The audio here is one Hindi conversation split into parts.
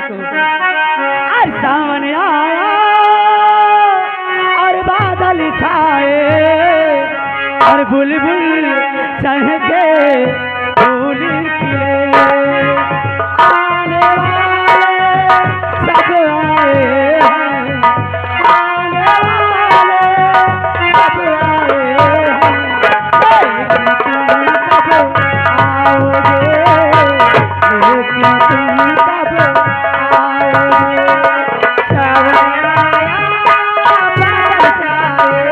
को। और सावन आया और बादल छाए और बुलबुल चहके फूल खिले। आने वाले सब आए हैं, आने वाले सब आए हैं, लेकिन तुम कब आओगे, लेकिन तुम कब आओगे। सावन आया बादल छाए,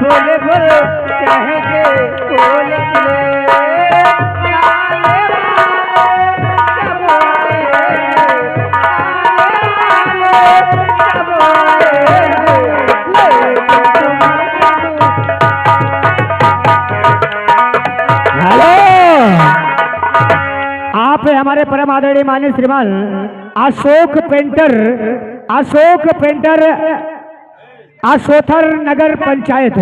बुलबुल चहके फूल खिले। आप हमारे परम आदरणीय माननीय श्रीमान अशोक पेंटर आशोथर नगर पंचायत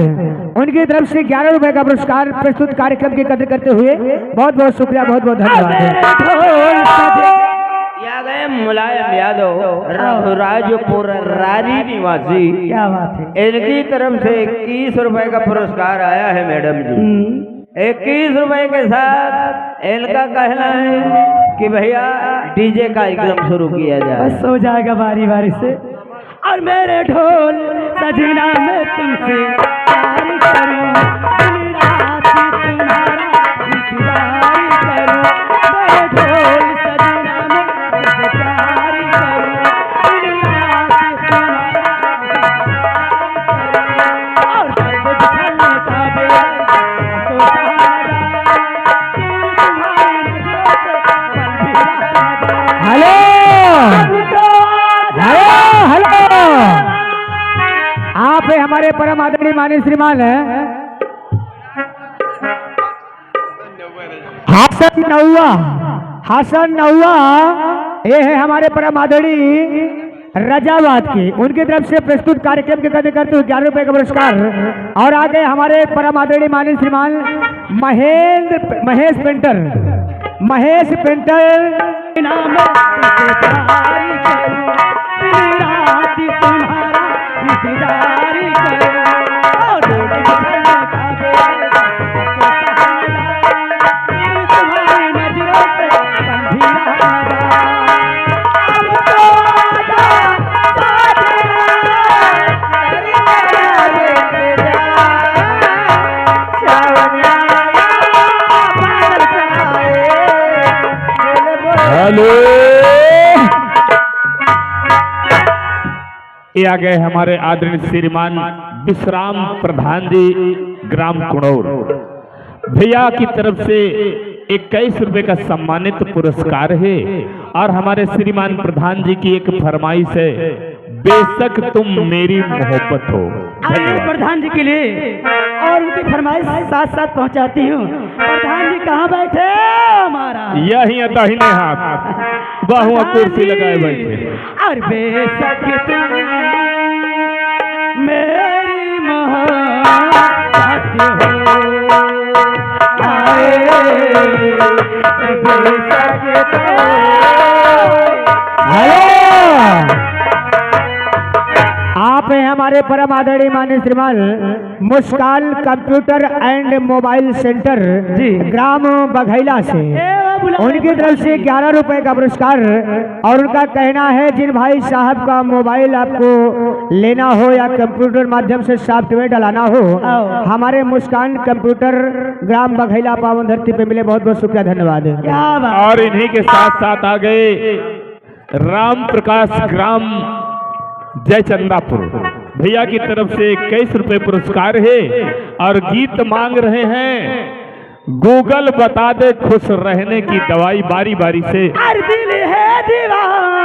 उनकी तरफ से 11 रुपए का पुरस्कार प्रस्तुत कार्यक्रम की कदर करते हुए बहुत बहुत शुक्रिया, बहुत बहुत धन्यवाद। गए मुलायम यादव राजपुर रारी निवासी, क्या बात है। इनकी तरफ से 21 रुपए का पुरस्कार आया है मैडम जी। 21 रुपए के साथ इनका कहना है कि भैया डीजे कार्यक्रम शुरू किया जाए। बस हो जाएगा बारी बारी से। और मेरे ढोल सजना मैं तुमसे प्यार करूं, दिन रात तुम्हारा इंतजार करूं। मेरे ढोल सजना मैं तुमसे प्यार करूं, दिन रात तुम्हारा और दर्द बिछड़ने का बेड़ा तो सहारा, तुम्हारी नजरों से पल भी रहा। हेलो आप हमारे परम आदरणीय माननीय श्रीमान हसन नौआ, ये है हमारे परम आदरणीय रजाबाद की, उनकी तरफ से प्रस्तुत कार्यक्रम के कदर करते हुए 11 रुपए का पुरस्कार। और आगे हमारे परम आदरणीय माननीय श्रीमान महेश पेंटर नाम तुम्हारा इंतजार करो और तुम्हारी नजरों से बंधी हेलो। ये आ गए हमारे आदरणीय श्रीमान विश्राम प्रधान जी ग्राम कुणौर, भैया की तरफ से 21 रुपए का सम्मानित पुरस्कार है। और हमारे श्रीमान प्रधान जी की एक फरमाइश है, बेशक तुम मेरी मोहब्बत हो। प्रधान जी के लिए और उनकी फरमाइश साथ साथ पहुंचाती हूँ। प्रधान जी कहाँ बैठे हमारा? यही दाहिने हाथ बाहुआ कुर्सी लगाए बैठे। और बेशक तुम मेरी मोहब्बत हो, आए बेशक आप हैं हमारे परम आदरणीय माननीय श्रीमान मुस्कान कंप्यूटर एंड मोबाइल सेंटर जी ग्राम बघैला से, उनकी तरफ से 11 रुपए का पुरस्कार। और उनका कहना है जिन भाई साहब का मोबाइल आपको लेना हो या कंप्यूटर माध्यम से सॉफ्टवेयर डलाना हो, हमारे मुस्कान कंप्यूटर ग्राम बघैला पावन धरती पे मिले। बहुत बहुत शुक्रिया, धन्यवाद। और इन्हीं के साथ साथ आ गए राम प्रकाश ग्राम जयचंदापुर, भैया की तरफ से 21 रुपए पुरस्कार है। और गीत मांग रहे हैं गूगल बता दे खुश रहने की दवाई, बारी बारी से। दिल है दीवाना